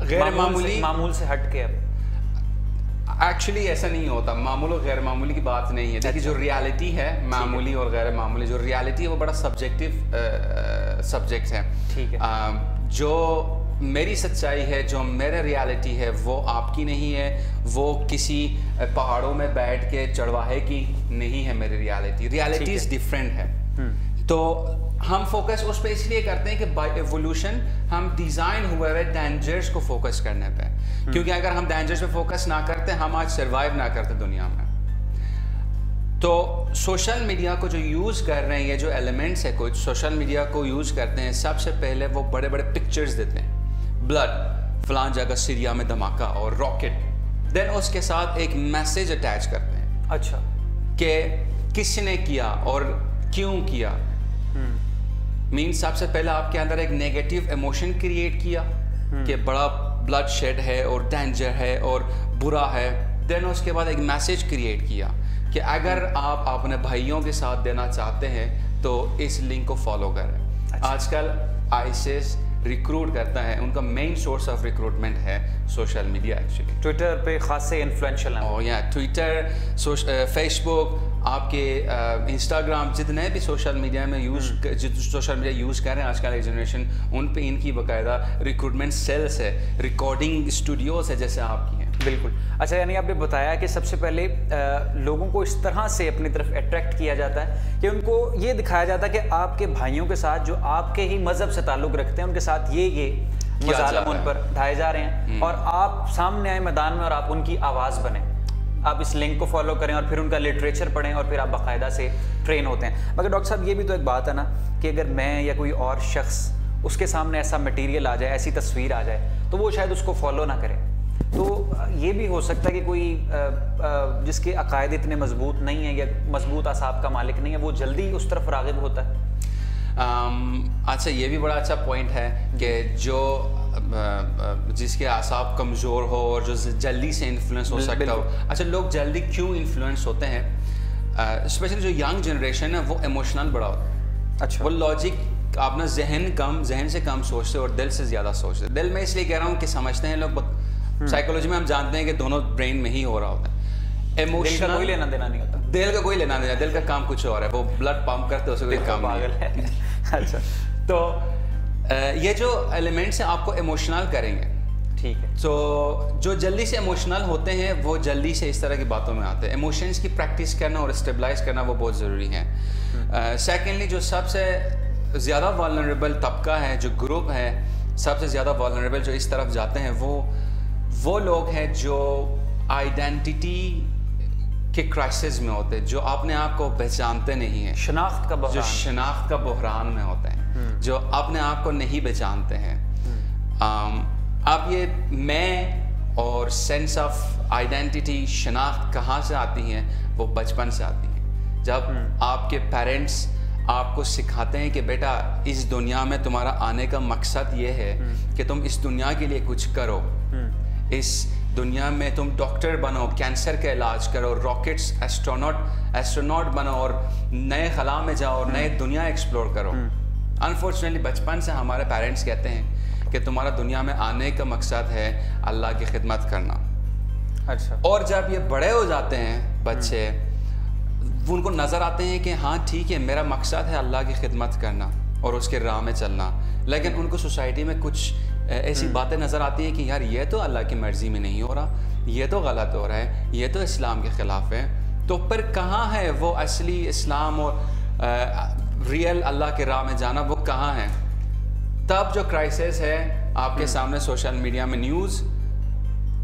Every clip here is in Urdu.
غیر معمولی معمول سے ہٹ کے. اب ایکچولی ایسا نہیں ہوتا, معمول اور غیر معمولی کی بات نہیں ہے. دیکھیے جو ریالٹی ہے معمولی اور غیر معمولی, جو ریالٹی ہے وہ بڑا سبجیکٹیو سبجیکٹ ہے. ٹھیک ہے. جو میری سچائی ہے, جو میرا ریالٹی ہے, وہ آپ کی نہیں ہے, وہ کسی پہاڑوں میں بیٹھ کے چڑھواہے کی نہیں ہے. میری ریالٹیز ڈفرینٹ ہے. تو ہم فوکس اس پہ اس لیے کرتے ہیں کہ بائی ایوولوشن ہم ڈیزائن ہوئے ہوئے ڈینجرز کو فوکس کرنے پہ, کیونکہ اگر ہم ڈینجرز پہ فوکس نہ کرتے ہم آج سروائیو نہ کرتے دنیا میں. تو سوشل میڈیا کو جو یوز کر رہے ہیں, یہ جو ایلیمنٹس ہے کچھ سوشل میڈیا کو یوز کرتے ہیں, سب سے پہلے وہ بڑے بڑے پکچرز دیتے ہیں, بلڈ فلان جگہ سیریا میں دھماکہ اور راکٹ, دین اس کے ساتھ ایک میسیج اٹیچ کرتے ہیں. اچھا. کہ کس نے کیا اور کیوں کیا. سب سے پہلے آپ کے اندر ایک نیگیٹو ایموشن کریٹ کیا کہ بڑا بلڈ شیڈ ہے اور ڈینجر ہے اور برا ہے. دین اس کے بعد ایک میسیج کریٹ کیا کہ اگر آپ اپنے بھائیوں کے ساتھ دینا چاہتے ہیں تو اس لنک کو فالو کریں. آج کل آئیسس ریکروٹ کرتا ہے, ان کا مین سورس آف ریکروٹمنٹ ہے سوشل میڈیا. ایکچولی ٹویٹر پہ خاصے انفلوئنشل ہیں. ٹویٹر, فیس بک, آپ کے انسٹاگرام, جتنے بھی سوشل میڈیا میں سوشل میڈیا یوز کر رہے ہیں آج کل ایک جنریشن, ان پہ ان کی باقاعدہ ریکروٹمنٹ سیلس ہے, ریکارڈنگ اسٹوڈیوز ہے جیسے آپ کی ہیں. بالکل. اچھا, یعنی آپ نے بتایا کہ سب سے پہلے لوگوں کو اس طرح سے اپنی طرف اٹریکٹ کیا جاتا ہے کہ ان کو یہ دکھایا جاتا ہے کہ آپ کے بھائیوں کے ساتھ جو آپ کے ہی مذہب سے تعلق رکھتے ہیں ان کے ساتھ یہ مظالم ان پر ڈھائے جا رہے ہیں, اور آپ سامنے آئے میدان میں اور آپ ان کی آواز بنیں. آپ اس لنک کو فالو کریں اور پھر ان کا لٹریچر پڑھیں اور پھر آپ باقاعدہ سے ٹرین ہوتے ہیں. مگر ڈاکٹر صاحب یہ بھی تو ایک بات ہے نا کہ اگر میں یا کوئی اور شخص اس کے سامنے ایسا مٹیریل آ جائے, ایسی تصویر آ جائے, تو وہ شاید اس کو فالو نہ کرے. تو یہ بھی ہو سکتا ہے کہ کوئی جس کے عقائد اتنے مضبوط نہیں ہیں یا مضبوط اعصاب کا مالک نہیں ہے, وہ جلدی اس طرف راغب ہوتا ہے. اچھا, یہ بھی بڑا اچھا پوائنٹ ہے کہ جو جس کے اعصاب کمزور ہو اور جو جلدی سے انفلوئنس ہو سکتا ہو. اچھا, لوگ جلدی کیوں انفلوئنس ہوتے ہیں؟ اسپیشلی جو ینگ جنریشن ہے وہ ایموشنل بڑا ہوتا ہے. اچھا. وہ لاجک اپنا ذہن سے کم سوچتے اور دل سے زیادہ سوچتے. دل میں اس لیے کہہ رہا ہوں کہ سمجھتے ہیں لوگ, سائیکولوجی میں ہم جانتے ہیں کہ دونوں برین میں ہی ہو رہا ہوتا ہے. دل کا کوئی لینا دینا نہیں ہوتا. دل کا کوئی لینا دینا, دل کا کام کچھ اور ہے, وہ بلڈ پمپ کرتے اس کا کوئی کام نہیں ہے. اچھا. تو یہ جو ایلیمنٹس ہیں آپ کو ایموشنل کریں گے. ٹھیک ہے. تو جو جلدی سے ایموشنل ہوتے ہیں وہ جلدی سے اس طرح کی باتوں میں آتے ہیں. ایموشنس کی پریکٹس کرنا اور اسٹیبلائز کرنا وہ بہت ضروری ہے. سیکنڈلی, جو سب سے زیادہ والنریبل طبقہ ہے, جو گروپ ہے سب سے زیادہ والنریبل جو اس طرف جاتے ہیں, وہ لوگ ہیں جو آئیڈینٹی کے کرائسس میں ہوتے ہیں, جو اپنے آپ کو پہچانتے نہیں ہیں. شناخت کا بحران. جو شناخت کا بحران میں ہوتے ہیں, جو اپنے آپ کو نہیں پہچانتے ہیں. اب یہ میں اور سینس آف آئیڈینٹی, شناخت کہاں سے آتی ہیں؟ وہ بچپن سے آتی ہیں. جب آپ کے پیرنٹس آپ کو سکھاتے ہیں کہ بیٹا اس دنیا میں تمہارا آنے کا مقصد یہ ہے کہ تم اس دنیا کے لیے کچھ کرو, اس دنیا میں تم ڈاکٹر بنو, کینسر کا علاج کرو, راکٹس ایسٹروناٹ بنو اور نئے خلا میں جاؤ اور نئے دنیا ایکسپلور کرو. انفارچونیٹلی بچپن سے ہمارے پیرنٹس کہتے ہیں کہ تمہارا دنیا میں آنے کا مقصد ہے اللہ کی خدمت کرنا. اچھا. اور جب یہ بڑے ہو جاتے ہیں بچے, وہ ان کو نظر آتے ہیں کہ ہاں ٹھیک ہے میرا مقصد ہے اللہ کی خدمت کرنا اور اس کے راہ میں چلنا, لیکن ان کو سوسائٹی میں کچھ ایسی باتیں نظر آتی ہیں کہ یار یہ تو اللہ کی مرضی میں نہیں ہو رہا, یہ تو غلط ہو رہا ہے, یہ تو اسلام کے خلاف ہے. تو پھر کہاں ہے وہ اصلی اسلام اور ریئل اللہ کے راہ میں جانا, وہ کہاں ہے؟ تب جو کرائسس ہے آپ کے سامنے سوشل میڈیا میں نیوز,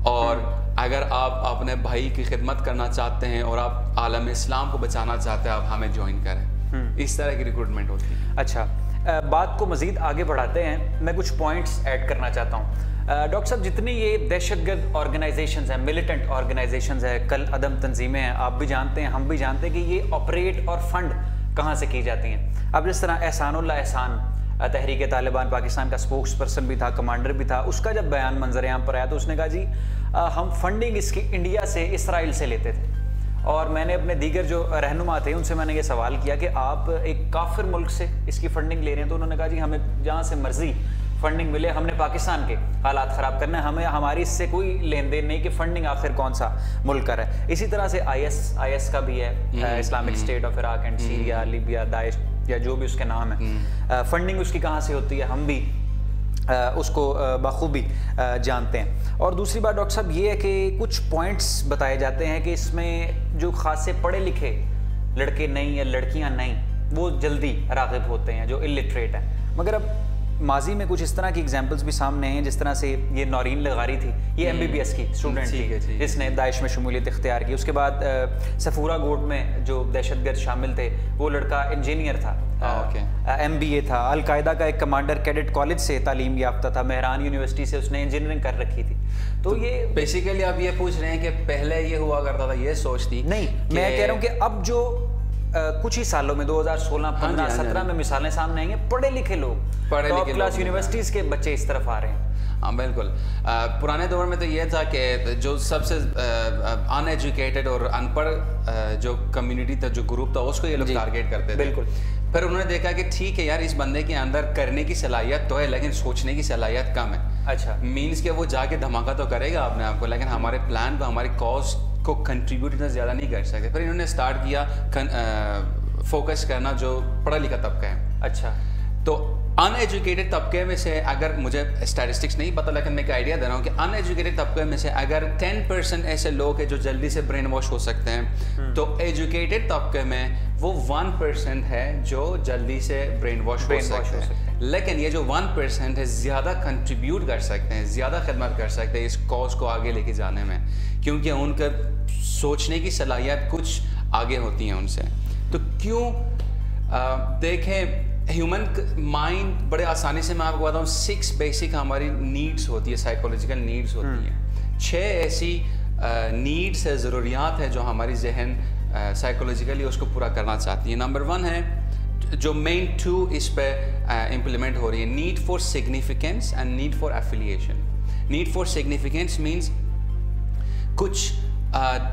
اور اگر آپ اپنے بھائی کی خدمت کرنا چاہتے ہیں اور آپ عالم اسلام کو بچانا چاہتے ہیں, آپ ہمیں جوائن کریں. اس طرح کی ریکروٹمنٹ ہوتی ہے. اچھا, بات کو مزید آگے بڑھاتے ہیں, میں کچھ پوائنٹس ایڈ کرنا چاہتا ہوں. ڈاکٹر صاحب, جتنی یہ دہشت گرد آرگنائزیشنز ہیں, ملیٹنٹ آرگنائزیشنز ہیں, کل عدم تنظیمیں ہیں, آپ بھی جانتے ہیں ہم بھی جانتے ہیں کہ یہ آپریٹ اور فنڈ کہاں سے کی جاتی ہیں. اب جس طرح احسان اللہ احسان تحریک طالبان پاکستان کا اسپوکس پرسن بھی تھا, کمانڈر بھی تھا, اس کا جب بیان منظر عام پر آیا تو اس نے کہا جی ہم فنڈنگ اس کی انڈیا سے, اسرائیل سے لیتے تھے. اور میں نے اپنے دیگر جو رہنما تھے ان سے میں نے یہ سوال کیا کہ آپ ایک کافر ملک سے اس کی فنڈنگ لے رہے ہیں, تو انہوں نے کہا جی ہمیں جہاں سے مرضی فنڈنگ ملے. ہم نے پاکستان کے حالات خراب کرنا ہے, ہمیں ہماری اس سے کوئی لین دین نہیں کہ فنڈنگ آخر کون سا ملک کر ہے. اسی طرح سے آئی ایس کا بھی ہے, Islamic State of Iraq and Syria, Libya, Daesh یا جو بھی اس کے نام ہے, فنڈنگ اس کی کہاں سے ہوتی ہے ہم بھی اس کو بخوبی جانتے ہیں. اور دوسری بات ڈاکٹر صاحب یہ ہے کہ کچھ پوائنٹس بتائے جاتے ہیں کہ اس میں جو خاصے پڑھے لکھے لڑکے نہیں یا لڑکیاں نہیں وہ جلدی راغب ہوتے ہیں جو الٹریٹ ہیں. مگر اب ماضی میں کچھ اس طرح کی ایگزامپلس بھی سامنے ہیں, جس طرح سے یہ نورین لغاری تھی, یہ MBBS کی اسٹوڈنٹ تھی جس نے داعش میں شمولیت اختیار کی. اس کے بعد سفورہ گوٹ میں جو دہشت گرد شامل تھے وہ لڑکا انجینئر تھا, MBA تھا. القاعدہ کا ایک کمانڈر کیڈٹ کالج سے تعلیم یافتہ تھا, مہران یونیورسٹی سے اس نے انجینئرنگ کر رکھی تھی. تو یہ بیسیکلی آپ یہ پوچھ رہے ہیں کہ پہلے یہ ہوا کرتا تھا, یہ سوچ تھی نہیں, میں کہہ رہا ہوں کہ اب جو کچھ ہی سالوں میں 2016, 15, 17 میں مثالیں سامنے آئیں گے, پڑھے لکھے لوگ, ٹاپ کلاس یونیورسٹیز کے بچے اس طرف آ رہے ہیں. ہاں بالکل. پرانے دور میں تو یہ تھا کہ جو سب سے ان ایجوکیٹڈ اور ان پڑھ جو کمیونٹی تھا, جو گروپ تھا, اس کو یہ لوگ ٹارگیٹ کرتے تھے. بالکل. پھر انہوں نے دیکھا کہ ٹھیک ہے یار, اس بندے کے اندر کرنے کی صلاحیت تو ہے لیکن سوچنے کی صلاحیت کم ہے. اچھا, مینس کہ وہ جا کے دھماکہ تو کرے گا اپنے آپ کو, لیکن ہمارے پلان کو, ہماری کاز کو کنٹریبیوٹ اتنا زیادہ نہیں کر سکتے. پھر انہوں نے اسٹارٹ کیا فوکس کرنا جو پڑھا لکھا طبقہ ہے. اچھا, تو ان ایجوکیٹڈ طبقے میں سے, اگر مجھے اسٹیٹسٹکس نہیں پتا لیکن میں ایک آئیڈیا دے رہا ہوں کہ ان ایجوکیٹڈ طبقے میں سے اگر 10% ایسے لوگ ہیں جو جلدی سے برین واش ہو سکتے ہیں, تو ایجوکیٹڈ طبقے میں وہ 1% ہے جو جلدی سے برین واش ہو سکتے ہیں. لیکن یہ جو 1% ہے زیادہ کنٹریبیوٹ کر سکتے ہیں, زیادہ خدمت کر سکتے ہیں اس کاز کو آگے لے کے جانے میں, کیونکہ ان کا سوچنے کی صلاحیت کچھ آگے ہوتی ہیں ان سے. تو کیوں دیکھیں, ہیومن مائنڈ بڑے آسانی سے, میں آپ کو بتاؤں 6 بیسک ہماری نیڈس ہوتی ہے, سائیکولوجیکل نیڈس ہوتی ہیں. 6 ایسی نیڈس ہے, ضروریات ہے جو ہماری ذہن سائیکولوجیکلی اس کو پورا کرنا چاہتی ہے. نمبر 1 ہے جو مین 2 اس پہ امپلیمنٹ ہو رہی ہے, need for significance and need for affiliation. Need for significance means کچھ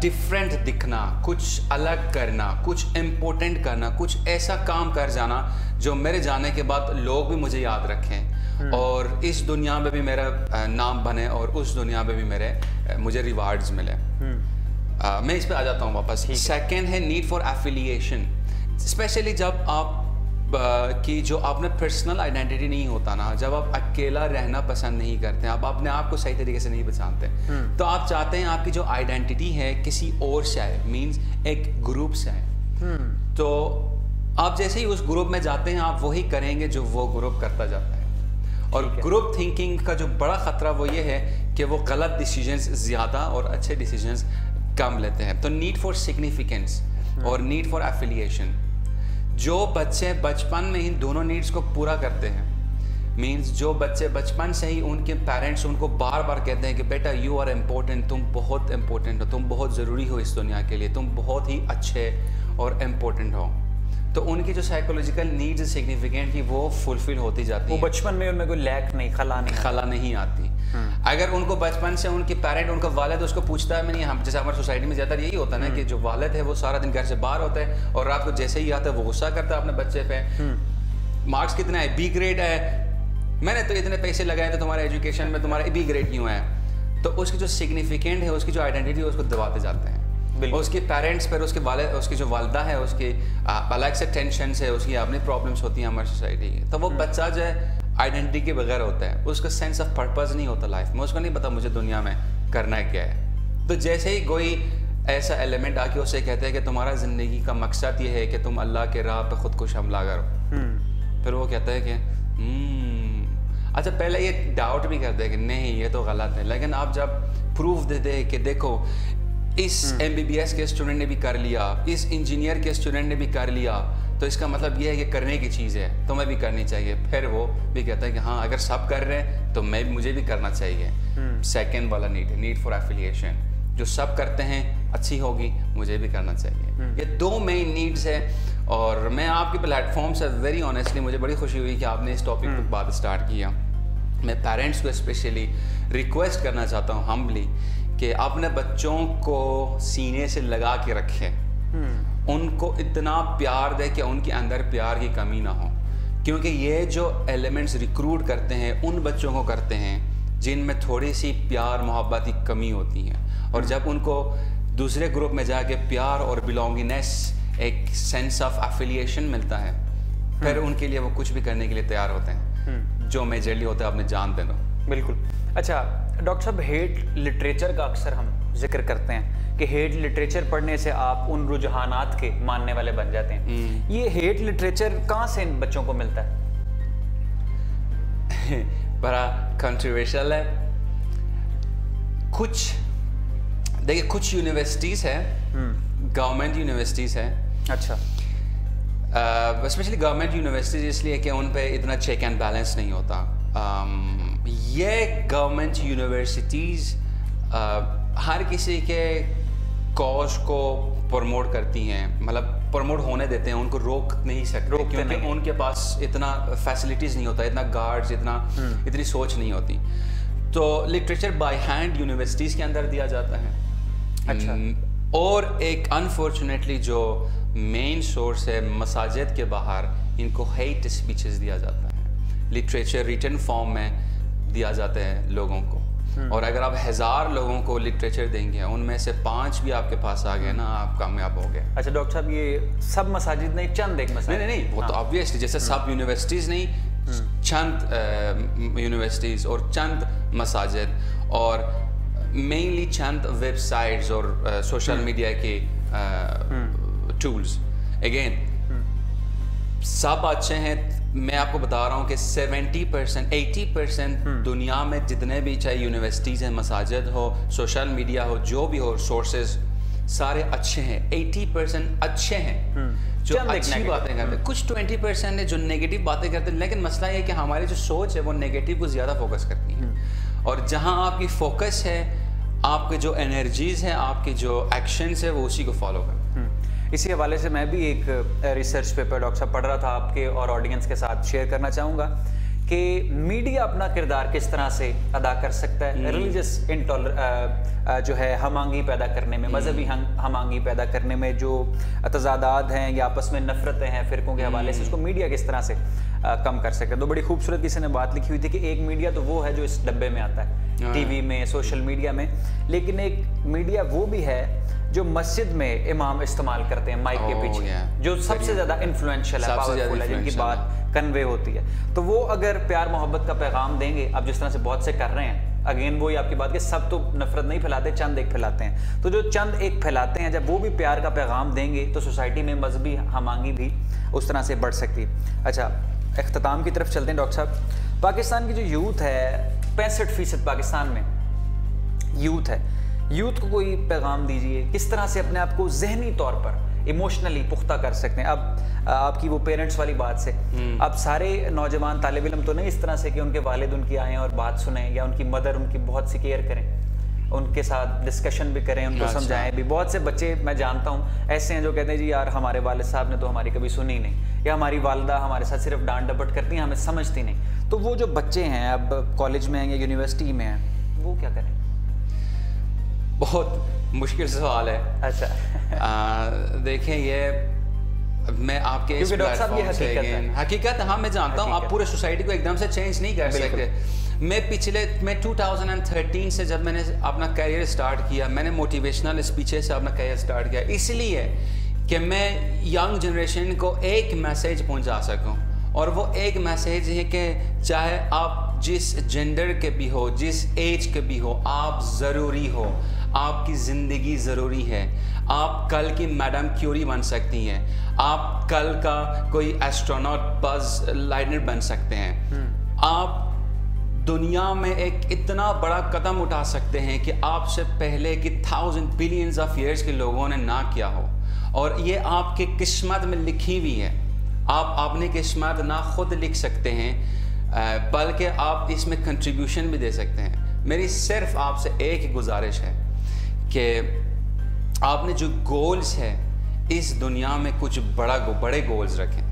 ڈفرینٹ دکھنا, کچھ الگ کرنا, کچھ امپورٹنٹ کرنا, کچھ ایسا کام کر جانا جو میرے جانے کے بعد لوگ بھی مجھے یاد رکھیں اور اس دنیا میں بھی میرا نام بنے اور اس دنیا میں بھی مجھے ریوارڈز ملے. میں اس پہ آ جاتا ہوں واپس. سیکنڈ ہے نیڈ فار ایفیلیشن, اسپیشلی جب آپ کی جو آپ نے پرسنل آئیڈینٹیٹی نہیں ہوتا نا, جب آپ اکیلا رہنا پسند نہیں کرتے, آپ اپنے آپ کو صحیح طریقے سے نہیں پہچانتے, تو آپ چاہتے ہیں آپ کی جو آئیڈینٹیٹی ہے کسی اور سے آئے, مینس ایک گروپ سے آئے. تو آپ جیسے ہی اس گروپ میں جاتے ہیں آپ وہی کریں گے جو وہ گروپ کرتا جاتا ہے. اور گروپ تھنکنگ کا جو بڑا خطرہ وہ یہ ہے کہ وہ غلط ڈیسیجنز زیادہ اور اچھے ڈیسیجنز کم لیتے ہیں. تو نیڈ فار سگنیفیکینس اور نیڈ فار ایفیلیشن, جو بچے بچپن میں ہی دونوں نیڈس کو پورا کرتے ہیں, مینس جو بچے بچپن سے ہی ان کے پیرنٹس ان کو بار بار کہتے ہیں کہ بیٹا یو آر امپورٹنٹ, تم بہت امپورٹنٹ ہو, تم بہت ضروری ہو اس دنیا کے لیے, تم بہت ہی اچھے اور امپورٹنٹ ہو, تو ان کی جو سائیکولوجیکل نیڈز سگنیفیکینٹ کی وہ فلفل ہوتی جاتی ہیں. وہ بچپن میں ان میں کوئی لیک نہیں, خلا نہیں آتی. اگر ان کو بچپن سے ان کی پیرنٹ, ان کا والد اس کو پوچھتا ہے, میں نہیں, جیسے ہماری سوسائٹی میں زیادہ یہی ہوتا ہے نا کہ جو والد ہے وہ سارا دن گھر سے باہر ہوتا ہے اور رات کو جیسے ہی آتا ہے وہ غصہ کرتا ہے اپنے بچے پہ, مارکس کتنا ہے, B گریڈ ہے, میں نے تو اتنے پیسے لگائے تو تمہارے ایجوکیشن میں تمہارا B گریڈ کیوں ہے. تو اس کی جو سگنیفیکینٹ ہے, اس کی جو آئیڈینٹی ہے اس کو دباتے جاتے ہیں. اس کے پیرنٹس پر, اس کے والد, اس کی جو والدہ ہے اس کی الگ سے ٹینشنس ہے, اس کی اپنی پرابلمس ہوتی ہیں ہماری سوسائٹی کی. تو وہ بچہ جو ہے آئیڈینٹی کے بغیر ہوتا ہے, اس کا سینس آف پرپز نہیں ہوتا لائف میں, اس کو نہیں پتا مجھے دنیا میں کرنا ہے کیا ہے. تو جیسے ہی کوئی ایسا ایلیمنٹ آ کے اسے کہتے ہیں کہ تمہارا زندگی کا مقصد یہ ہے کہ تم اللہ کے راہ پہ خود کش حملہ کرو, پھر وہ کہتا ہے کہ اچھا, پہلے یہ ڈاؤٹ بھی کرتے ہیں کہ نہیں یہ تو غلط ہے, لیکن آپ جب پروف دیتے ہیں کہ دیکھو اس MBBS کے اسٹوڈنٹ نے بھی کر لیا, اس انجینئر کے اسٹوڈنٹ نے بھی کر لیا, تو اس کا مطلب یہ ہے کہ کرنے کی چیز ہے, تمہیں بھی کرنی چاہیے. پھر وہ بھی کہتا ہے کہ ہاں اگر سب کر رہے ہیں تو مجھے بھی کرنا چاہیے. سیکنڈ والا نیڈ ہے, نیڈ فار ایفیلیشن, جو سب کرتے ہیں اچھی ہوگی, مجھے بھی کرنا چاہیے. یہ 2 مین نیڈس ہے. اور میں آپ کے پلیٹ فارم سے ویری آنیسٹلی مجھے بڑی خوشی ہوئی کہ آپ نے اس ٹاپک پر بات اسٹارٹ کیا. میں پیرنٹس کو اسپیشلی ریکویسٹ کرنا چاہتا ہوں ہمبلی کہ اپنے بچوں کو سینے سے لگا کے رکھیں, ان کو اتنا پیار دے کہ ان کے اندر پیار کی کمی نہ ہو, کیونکہ یہ جو ایلیمنٹس ریکروٹ کرتے ہیں ان بچوں کو کرتے ہیں جن میں تھوڑی سی پیار محبت کی کمی ہوتی ہے، اور جب ان کو دوسرے گروپ میں جا کے پیار اور بلونگنیس، ایک سینس آف ایفیلیشن ملتا ہے، پھر ان کے لیے وہ کچھ بھی کرنے کے لیے تیار ہوتے ہیں، جو میجرلی ہوتا ہے اپنے جان دے دو۔ بالکل۔ اچھا ڈاکٹر صاحب، ہیٹ لٹریچر کا اکثر ہم ذکر کرتے ہیں کہ ہیٹ لٹریچر پڑھنے سے آپ ان رجحانات کے ماننے والے بن جاتے ہیں، یہ ہیٹ لٹریچر کہاں سے ان بچوں کو ملتا ہے؟ بڑا کنٹروورشل ہے۔ دیکھیے کچھ یونیورسٹیز ہیں، گورنمنٹ یونیورسٹیز ہیں، اچھا، اسپیشلی گورنمنٹ یونیورسٹیز اس لیے کہ ان پہ اتنا چیک اینڈ بیلنس نہیں ہوتا۔ یہ گورنمنٹ یونیورسٹیز ہر کسی کے کاز کو پروموٹ کرتی ہیں، مطلب پروموٹ ہونے دیتے ہیں، ان کو روک نہیں سکتے کیونکہ ان کے پاس اتنا فیسلٹیز نہیں ہوتا، اتنا گارڈز، اتنی سوچ نہیں ہوتی۔ تو لٹریچر بائی ہینڈ یونیورسٹیز کے اندر دیا جاتا ہے۔ اچھا، اور ایک انفارچونیٹلی جو مین سورس ہے مساجد کے باہر، ان کو ہیٹ اسپیچز دیا جاتا ہے، لٹریچر ریٹن فارم میں دیا جاتا ہے لوگوں کو، اور اگر آپ 1000 لوگوں کو لٹریچر دیں گے، ان میں سے 5 بھی آپ کے پاس آ گئے نا، آپ کامیاب ہو گئے۔ اچھا ڈاکٹر صاحب، یہ سب مساجد نہیں، چند ایک مساجد؟ نہیں، وہ تو آبویسلی جیسے سب یونیورسٹیز نہیں، چند یونیورسٹیز اور چند مساجد، اور مینلی چند ویب سائٹس اور سوشل میڈیا کے ٹولز۔ اگین سب اچھے ہیں، میں آپ کو بتا رہا ہوں کہ 70% 80% دنیا میں جتنے بھی، چاہے یونیورسٹیز ہیں، مساجد ہو، سوشل میڈیا ہو، جو بھی ہو، سورسز سارے اچھے ہیں، 80% اچھے ہیں جو اچھی باتیں کرتے ہیں، کچھ 20% ہے جو نیگیٹو باتیں کرتے ہیں، لیکن مسئلہ یہ ہے کہ ہماری جو سوچ ہے وہ نیگیٹو کو زیادہ فوکس کرتی ہے، اور جہاں آپ کی فوکس ہے، آپ کے جو انرجیز ہیں، آپ کے جو ایکشنز ہیں، وہ اسی کو فالو کرتے ہیں۔ اسی حوالے سے میں بھی ایک ریسرچ پیپر ڈاکٹر صاحب پڑھ رہا تھا، آپ کے اور آڈینس کے ساتھ شیئر کرنا چاہوں گا کہ میڈیا اپنا کردار کس طرح سے ادا کر سکتا ہے ریلیجس جو ہے ہم آہنگی پیدا کرنے میں، مذہبی ہم آہنگی پیدا کرنے میں، جو تضادات ہیں یا آپس میں نفرتیں ہیں فرقوں کے حوالے سے، اس کو میڈیا کس طرح سے کم کر سکتا ہے۔ تو بڑی خوبصورت کسی نے بات لکھی ہوئی تھی کہ ایک میڈیا تو وہ ہے جو اس ڈبے میں آتا ہے، ٹی وی میں، سوشل میڈیا میں، لیکن ایک میڈیا وہ بھی ہے جو مسجد میں امام استعمال کرتے ہیں مائک کے پیچھے، جو سب سے زیادہ انفلوئنشل ہے، پاورفل ہے، جن کی بات کنوے ہوتی ہے۔ تو وہ اگر پیار محبت کا پیغام دیں گے، اب جس طرح سے بہت سے کر رہے ہیں، اگین وہی آپ کی بات کہ سب تو نفرت نہیں پھیلاتے، چند ایک پھیلاتے ہیں، تو جو چند ایک پھیلاتے ہیں، جب وہ بھی پیار کا پیغام دیں گے تو سوسائٹی میں مذہبی ہم آہنگی بھی اس طرح سے بڑھ سکتی ہے۔ اچھا، اختتام کی طرف چلتے ہیں ڈاکٹر صاحب۔ پاکستان کی جو یوتھ ہے، 65% پاکستان میں یوتھ ہے، یوتھ کو کوئی پیغام دیجئے، کس طرح سے اپنے آپ کو ذہنی طور پر ایموشنلی پختہ کر سکتے ہیں؟ اب آپ کی وہ پیرنٹس والی بات سے، اب سارے نوجوان طالب علم تو نہیں اس طرح سے کہ ان کے والد ان کی آئیں اور بات سنیں، یا ان کی مدر ان کی بہت سی کیئر کریں، ان کے ساتھ ڈسکشن بھی کریں، ان کو سمجھائیں بھی۔ بہت سے بچے میں جانتا ہوں ایسے ہیں جو کہتے ہیں جی یار ہمارے والد صاحب نے تو ہماری کبھی سنی نہیں، یا ہماری والدہ ہمارے ساتھ صرف ڈانٹ ڈپٹ کرتی ہیں، ہمیں سمجھتی نہیں۔ تو وہ جو بچے ہیں اب کالج میں ہیں یا یونیورسٹی میں ہیں، وہ کیا کریں؟ بہت مشکل سوال ہے۔ اچھا، دیکھیں یہ میں آپ کے اس پلیٹ فارم سے حقیقت، ہاں میں جانتا ہوں آپ پورے سوسائٹی کو ایک دم سے چینج نہیں کر سکتے۔ میں 2013 سے جب میں نے اپنا کیریئر سٹارٹ کیا، میں نے موٹیویشنل اسپیچز سے اپنا کیریئر سٹارٹ کیا، اس لیے کہ میں ینگ جنریشن کو ایک میسیج پہنچا سکوں، اور وہ ایک میسیج ہے کہ چاہے آپ جس جینڈر کے بھی ہو، جس ایج کے بھی ہو، آپ ضروری ہو، آپ کی زندگی ضروری ہے، آپ کل کی میڈم کیوری بن سکتی ہیں، آپ کل کا کوئی ایسٹروناٹ، بز لائٹنر بن سکتے ہیں، آپ دنیا میں ایک اتنا بڑا قدم اٹھا سکتے ہیں کہ آپ سے پہلے کی 1000 بلینز آف ایئرس کے لوگوں نے نہ کیا ہو، اور یہ آپ کی قسمت میں لکھی ہوئی ہے۔ آپ اپنی قسمت نہ خود لکھ سکتے ہیں، بلکہ آپ اس میں کنٹریبیوشن بھی دے سکتے ہیں۔ میری صرف آپ سے ایک گزارش ہے کہ آپ نے جو گولز ہے اس دنیا میں کچھ بڑے گولز رکھیں،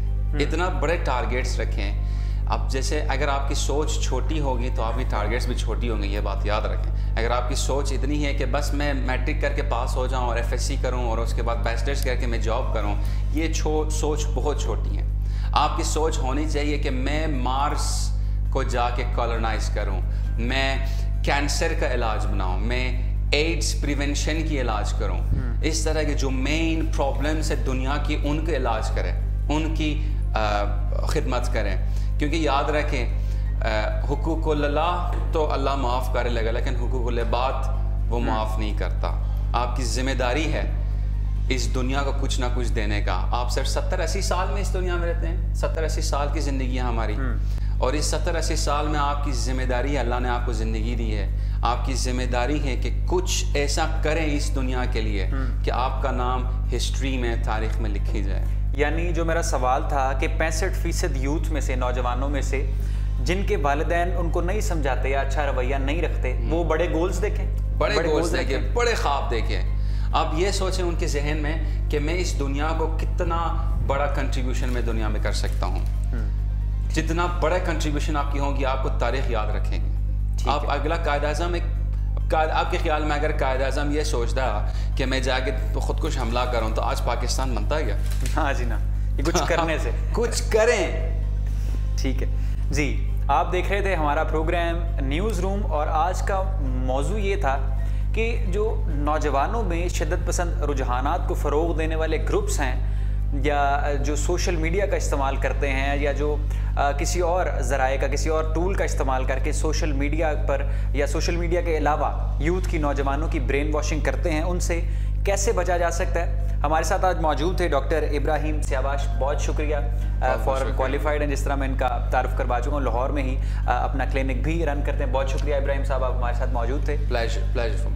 اتنا بڑے ٹارگیٹس رکھیں۔ اب جیسے اگر آپ کی سوچ چھوٹی ہوگی تو آپ کی ٹارگیٹس بھی چھوٹی ہوں گی، یہ بات یاد رکھیں۔ اگر آپ کی سوچ اتنی ہے کہ بس میں میٹرک کر کے پاس ہو جاؤں اور FSC کروں اور اس کے بعد بیچلرس کر کے میں جاب کروں، یہ سوچ بہت چھوٹی ہے۔ آپ کی سوچ ہونی چاہیے کہ میں مارس کو جا کے کالونائز کروں, میں کینسر کا علاج بناؤں, میں ایڈز پریونشن کی علاج کروں, اس طرح کے جو مین پرابلمس ہے دنیا کی ان کے علاج کریں, ان کی خدمت کریں. کیونکہ یاد رکھیں حقوق اللہ تو اللہ معاف کرے لگا, لیکن حقوق العباد وہ معاف نہیں کرتا. آپ کی ذمہ داری ہے اس دنیا کو کچھ نہ کچھ دینے کا. آپ صرف 70-80 سال میں اس دنیا میں رہتے ہیں, 70-80 سال کی زندگی ہے ہماری, اور اس 70-80 سال میں آپ کی ذمہ داری ہے, اللہ نے آپ کو زندگی دی ہے, آپ کی ذمہ داری ہے کہ کچھ ایسا کریں اس دنیا کے لیے کہ آپ کا نام ہسٹری میں, تاریخ میں لکھی جائے. یعنی جو میرا سوال تھا کہ 65% یوتھ میں سے, نوجوانوں میں سے جن کے والدین ان کو نہیں سمجھاتے یا اچھا رویہ نہیں رکھتے, وہ بڑے گولز دیکھیں, بڑے گولز دیکھیں, بڑے خواب دیکھیں. آپ یہ سوچیں ان کے ذہن میں کہ میں اس دنیا کو کتنا بڑا کنٹریبیوشن میں دنیا میں کر سکتا ہوں. جتنا بڑا کنٹریبیوشن آپ کی ہوگی آپ کو تاریخ یاد رکھیں گے. آپ اگلا قائد اعظم, آپ کے خیال میں اگر قائد اعظم یہ سوچتا کہ میں جا کے خود کش حملہ کروں تو آج پاکستان بنتا گیا؟ ہاں جی نا, یہ کچھ کرنے سے کچھ کریں. ٹھیک ہے جی, آپ دیکھ رہے تھے ہمارا پروگرام نیوز روم, اور آج کا موضوع یہ تھا کہ جو نوجوانوں میں شدت پسند رجحانات کو فروغ دینے والے گروپس ہیں, یا جو سوشل میڈیا کا استعمال کرتے ہیں, یا جو کسی اور ذرائع کا, کسی اور ٹول کا استعمال کر کے سوشل میڈیا پر یا سوشل میڈیا کے علاوہ یوتھ کی, نوجوانوں کی برین واشنگ کرتے ہیں, ان سے کیسے بچا جا سکتا ہے. ہمارے ساتھ آج موجود تھے ڈاکٹر ابراہیم سیاوش, بہت شکریہ, فارن کوالیفائڈ ہیں, جس طرح میں ان کا تعارف کروا چکا ہوں, لاہور میں ہی اپنا کلینک بھی رن کرتے ہیں. بہت شکریہ ابراہیم صاحب, آپ ہمارے ساتھ موجود تھے. Pleasure.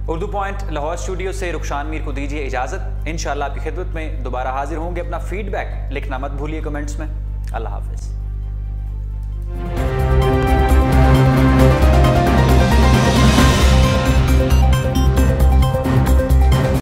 Urdu point Lahore studio سے رخشان میر کو دیجیے اجازت. انشاءاللہ آپ کی خدمت میں دوبارہ حاضر ہوں گے. اپنا فیڈ بیک لکھنا مت بھولیے کمنٹس میں. اللہ حافظ.